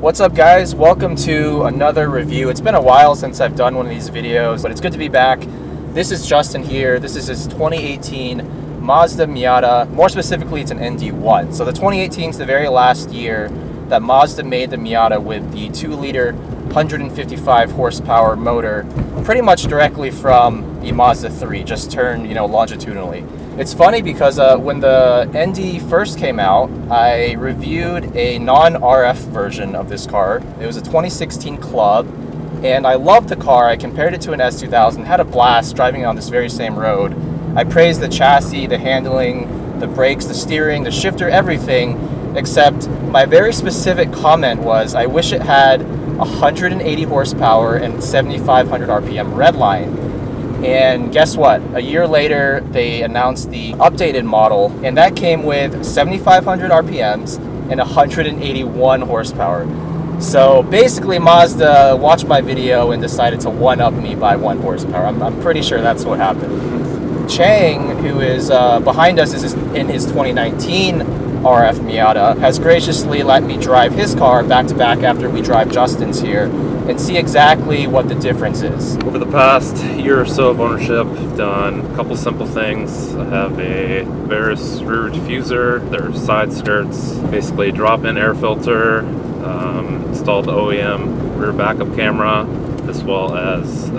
What's up, guys? Welcome to another review. It's been a while since I've done one of these videos, but it's good to be back. This is Justin here. This is his 2018 Mazda Miata. More specifically, it's an ND1. So the 2018 is the very last year that Mazda made the Miata with the 2-liter 155 horsepower motor, pretty much directly from the Mazda 3, just turned, longitudinally. It's funny because when the ND first came out, I reviewed a non-RF version of this car. It was a 2016 Club, and I loved the car. I compared it to an S2000, had a blast driving on this very same road. I praised the chassis, the handling, the brakes, the steering, the shifter, everything, except my very specific comment was, I wish it had 180 horsepower and 7,500 RPM redline. And guess what? A year later, they announced the updated model, and that came with 7,500 RPMs and 181 horsepower. So basically, Mazda watched my video and decided to one-up me by 1 horsepower. I'm pretty sure that's what happened. Chang, who is behind us, is in his 2019 RF Miata, has graciously let me drive his car back-to-back after we drive Justin's here, and see exactly what the difference is. Over the past year or so of ownership, I've done a couple simple things. I have a Veris rear diffuser, their side skirts, basically drop-in air filter, installed the OEM rear backup camera, as well as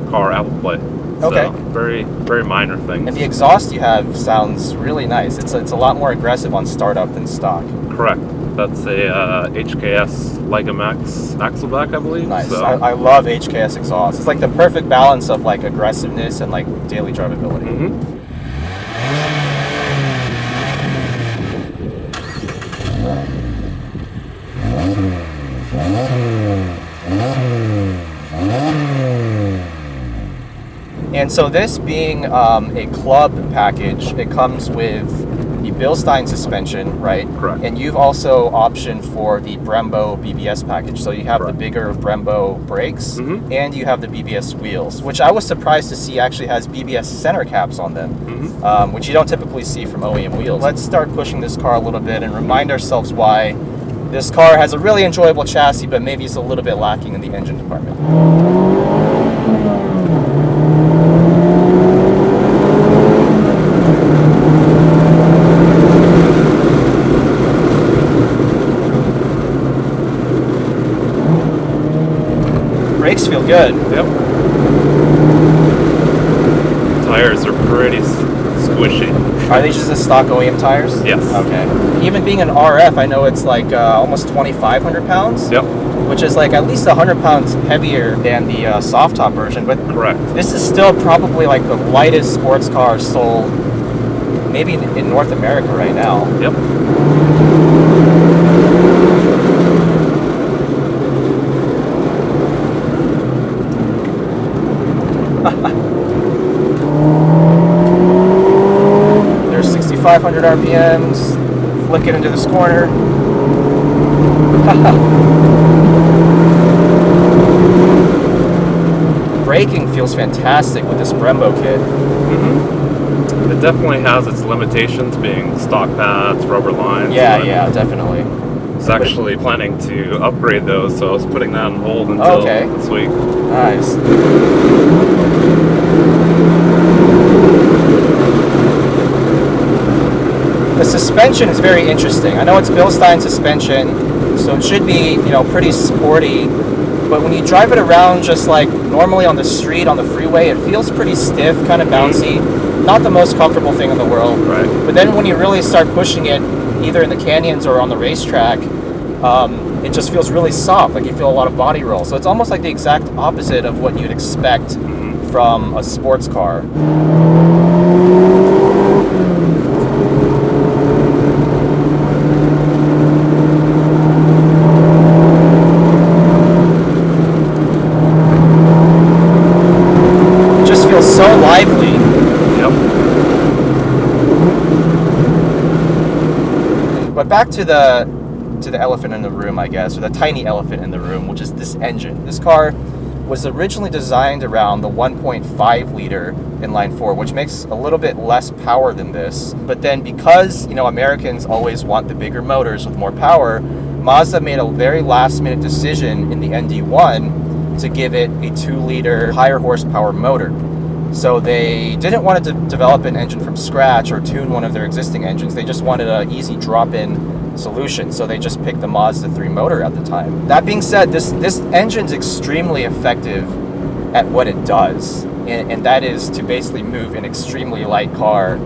car Apple Play. Okay. So, very, very minor things. And the exhaust you have sounds really nice. It's a lot more aggressive on startup than stock. Correct. That's a HKS Ligamex Axleback, I believe. Nice. So. I love HKS exhaust. It's like the perfect balance of like aggressiveness and like daily drivability. Mm-hmm. And so this being a club package, it comes with the Bilstein suspension, right? Correct. And you've also optioned for the Brembo BBS package. So you have the bigger Brembo brakes, and you have the BBS wheels, which I was surprised to see actually has BBS center caps on them, which you don't typically see from OEM wheels. Let's start pushing this car a little bit and remind ourselves why this car has a really enjoyable chassis, but maybe it's a little bit lacking in the engine department. Brakes feel good. Yep. Tires are pretty squishy. Are they just the stock OEM tires? Yes. Okay. Even being an RF, I know it's like almost 2,500 pounds. Yep. Which is like at least 100 pounds heavier than the soft top version. But correct. This is still probably like the lightest sports car sold maybe in North America right now. Yep. There's 6,500 RPMs. Flick it into this corner. Braking feels fantastic with this Brembo kit. It definitely has its limitations, being stock pads, rubber lines. Yeah, definitely. I was actually planning to upgrade those, so I was putting that on hold until this week. Nice. The suspension is very interesting. I know it's Bilstein suspension, so it should be, pretty sporty. But when you drive it around just like normally on the street, on the freeway, it feels pretty stiff, kind of bouncy. Not the most comfortable thing in the world. Right. But then when you really start pushing it, either in the canyons or on the racetrack, it just feels really soft, like you feel a lot of body roll. So it's almost like the exact opposite of what you'd expect from a sports car. It just feels so lively. Yep. But back to the elephant in the room, I guess, or the tiny elephant in the room, which is this engine. This car was originally designed around the 1.5 liter inline four, which makes a little bit less power than this. But then because, Americans always want the bigger motors with more power, Mazda made a very last-minute decision in the ND1 to give it a 2-liter higher horsepower motor. So they didn't want to develop an engine from scratch or tune one of their existing engines. They just wanted an easy drop-in solution. So they just picked the Mazda 3 motor at the time. That being said, this engine's extremely effective at what it does. And that is to basically move an extremely light car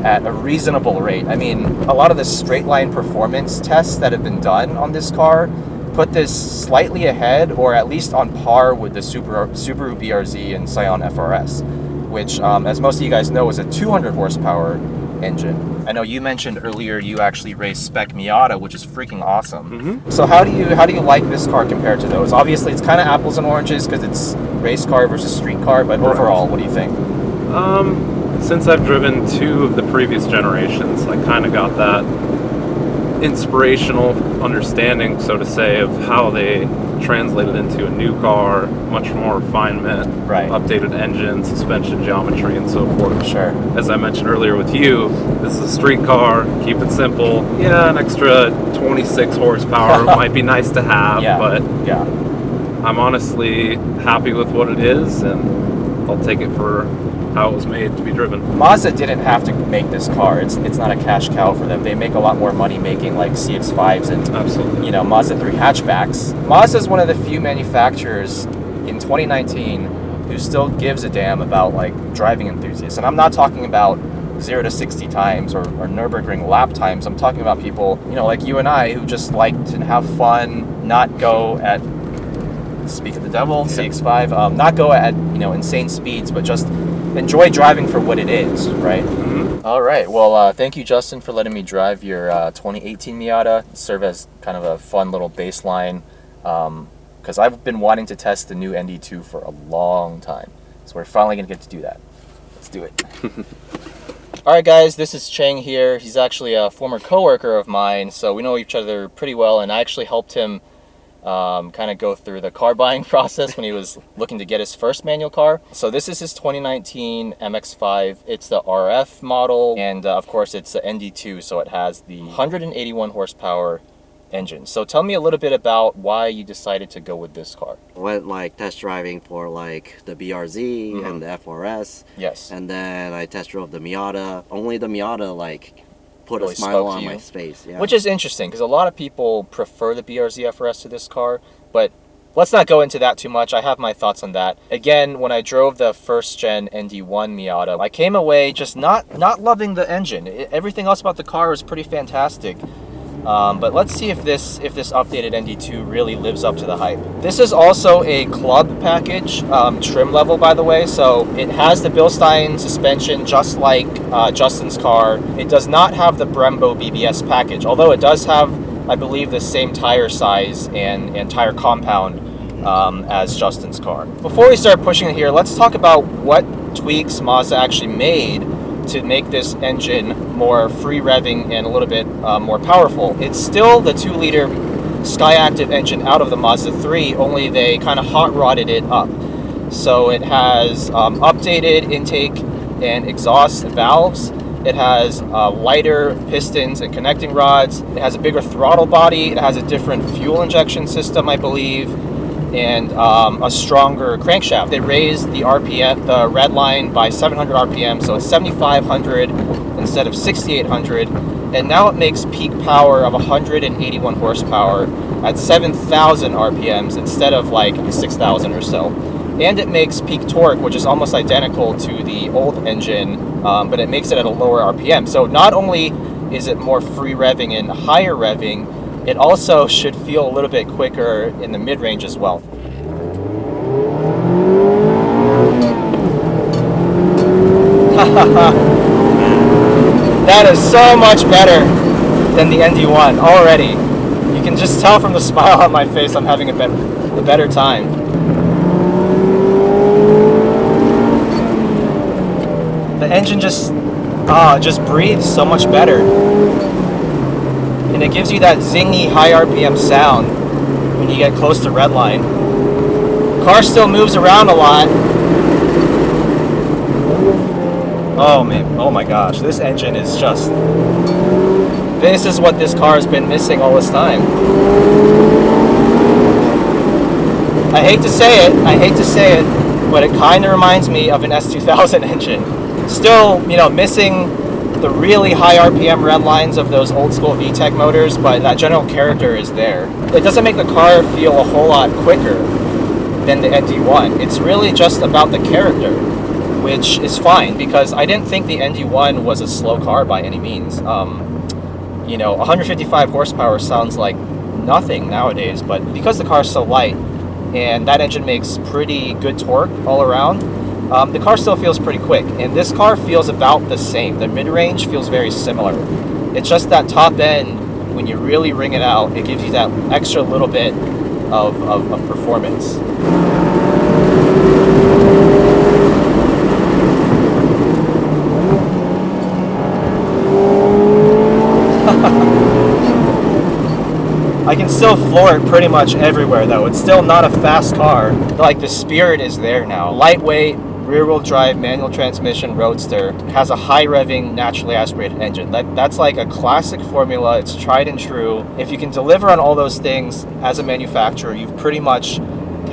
at a reasonable rate. I mean, a lot of the straight line performance tests that have been done on this car put this slightly ahead, or at least on par with the Subaru BRZ and Scion FRS, which, as most of you guys know, is a 200 horsepower engine. I know you mentioned earlier you actually raced spec Miata, which is freaking awesome. So how do you like this car compared to those? Obviously, it's kind of apples and oranges because it's race car versus street car, but overall, what do you think? Since I've driven 2 of the previous generations, I kind of got that inspirational understanding, so to say, of how they translated into a new car, much more refinement, updated engine, suspension geometry, and so forth. Sure. As I mentioned earlier with you, this is a street car, keep it simple. Yeah, an extra 26 horsepower might be nice to have, but I'm honestly happy with what it is, and I'll take it for how it was made to be driven. Mazda didn't have to make this car. It's not a cash cow for them. They make a lot more money making like CX-5s and Mazda 3 hatchbacks. Mazda is one of the few manufacturers in 2019 who still gives a damn about like driving enthusiasts. And I'm not talking about 0 to 60 times or Nürburgring lap times. I'm talking about people, like you and I, who just like to have fun, not go at, speak of the devil, CX-5, not go at insane speeds, but just enjoy driving for what it is, right? All right. Well, thank you, Justin, for letting me drive your 2018 Miata. Serve as kind of a fun little baseline, because I've been wanting to test the new ND2 for a long time. So we're finally going to get to do that. Let's do it. All right, guys, this is Cheng here. He's actually a former coworker of mine, so we know each other pretty well, and I actually helped him kind of go through the car buying process when he was looking to get his first manual car. So this is his 2019 MX5. It's the RF model, and of course it's the ND2, so it has the 181 horsepower engine. So tell me a little bit about why you decided to go with this car. Went like test driving for like the BRZ and the FRS. Yes. And then I test drove the Miata. Only the Miata like put really a smile on my face. Yeah. Which is interesting because a lot of people prefer the BRZ FRS to this car, but let's not go into that too much. I have my thoughts on that. Again, when I drove the first gen ND1 Miata, I came away just not loving the engine. Everything else about the car was pretty fantastic. But let's see if this updated ND2 really lives up to the hype. This is also a club package, trim level, by the way. So it has the Bilstein suspension, just like Justin's car. It does not have the Brembo BBS package, although it does have, I believe, the same tire size and tire compound as Justin's car. Before we start pushing it here, let's talk about what tweaks Mazda actually made to make this engine more free revving and a little bit more powerful. It's still the 2-liter Skyactiv engine out of the Mazda 3, only they kind of hot rodded it up. So it has updated intake and exhaust valves. It has lighter pistons and connecting rods. It has a bigger throttle body. It has a different fuel injection system, I believe, and a stronger crankshaft. They raised the RPM, the red line, by 700 RPM, so it's 7,500 instead of 6,800, and now it makes peak power of 181 horsepower at 7,000 RPMs instead of like 6,000 or so. And it makes peak torque, which is almost identical to the old engine, but it makes it at a lower RPM. So not only is it more free revving and higher revving, it also should feel a little bit quicker in the mid-range as well. That is so much better than the ND1 already. You can just tell from the smile on my face I'm having a better time. The engine just breathes so much better. And it gives you that zingy high RPM sound when you get close to redline. Car still moves around a lot. Oh man, oh my gosh, this engine is just This is what this car has been missing all this time. I hate to say it, but it kind of reminds me of an S2000 engine. Still, you know, missing the really high RPM red lines of those old school VTEC motors, but that general character is there. It doesn't make the car feel a whole lot quicker than the ND1. It's really just about the character, which is fine, because I didn't think the ND1 was a slow car by any means. You know, 155 horsepower sounds like nothing nowadays, but because the car is so light and that engine makes pretty good torque all around, the car still feels pretty quick. And this car feels about the same. The mid-range feels very similar. It's just that top end, when you really ring it out, it gives you that extra little bit of performance. I can still floor it pretty much everywhere though. It's still not a fast car. Like, the spirit is there now. Lightweight, rear-wheel drive, manual transmission, roadster. Has a high revving, naturally aspirated engine. That's like a classic formula. It's tried and true. If you can deliver on all those things as a manufacturer, you pretty much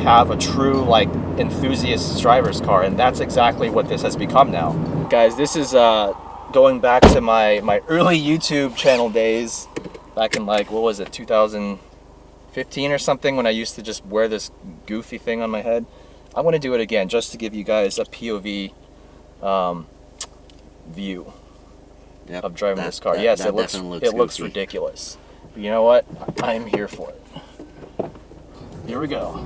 have a true, like, enthusiast driver's car, and that's exactly what this has become now. Guys, this is going back to my early YouTube channel days. Back in, like, what was it, 2015 or something, when I used to just wear this goofy thing on my head. I want to do it again just to give you guys a POV view of driving this car. Yes, it looks ridiculous. But you know what? I am here for it. Here we go.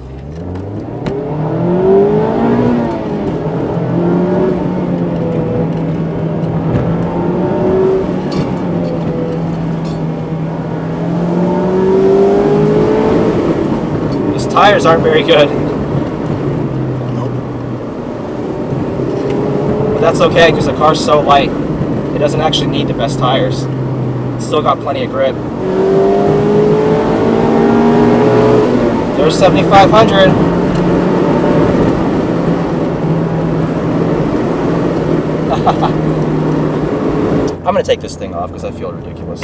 Tires aren't very good. But that's okay, because the car's so light, it doesn't actually need the best tires. It's still got plenty of grip. There's 7,500. I'm gonna take this thing off because I feel ridiculous.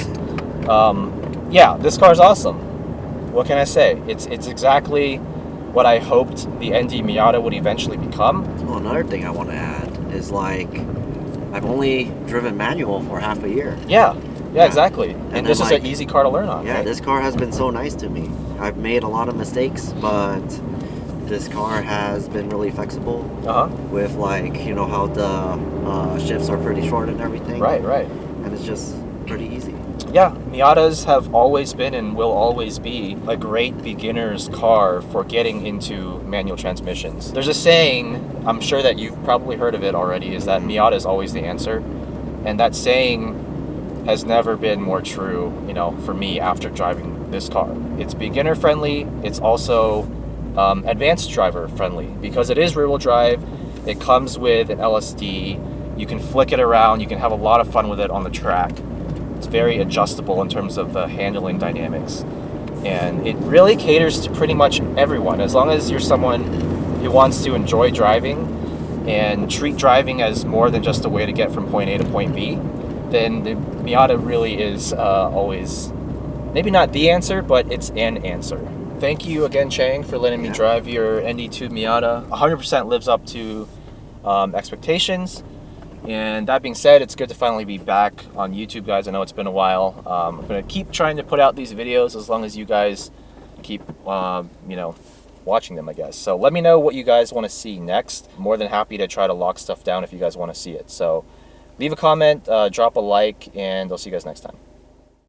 Yeah, this car's awesome. What can I say? It's exactly what I hoped the ND Miata would eventually become. Well, another thing I want to add is, like, I've only driven manual for half a year. Yeah, exactly. And this is an easy car to learn on. Yeah, right? This car has been so nice to me. I've made a lot of mistakes, but this car has been really flexible. With, like, you know, how the shifts are pretty short and everything. Right. And it's just pretty easy. Yeah, Miatas have always been and will always be a great beginner's car for getting into manual transmissions. There's a saying, I'm sure that you've probably heard of it already, is that Miata is always the answer. And that saying has never been more true, you know, for me after driving this car. It's beginner friendly. It's also advanced driver friendly because it is rear-wheel drive. It comes with an LSD. You can flick it around. You can have a lot of fun with it on the track. It's very adjustable in terms of the handling dynamics, and it really caters to pretty much everyone. As long as you're someone who wants to enjoy driving and treat driving as more than just a way to get from point A to point B, then the Miata really is always, maybe not the answer, but it's an answer. Thank you again, Chang, for letting me drive your ND2 Miata. 100% lives up to expectations. And that being said, it's good to finally be back on YouTube, guys. I know it's been a while. I'm going to keep trying to put out these videos as long as you guys keep, you know, watching them, I guess. So let me know what you guys want to see next. I'm more than happy to try to lock stuff down if you guys want to see it. So leave a comment, drop a like, and I'll see you guys next time.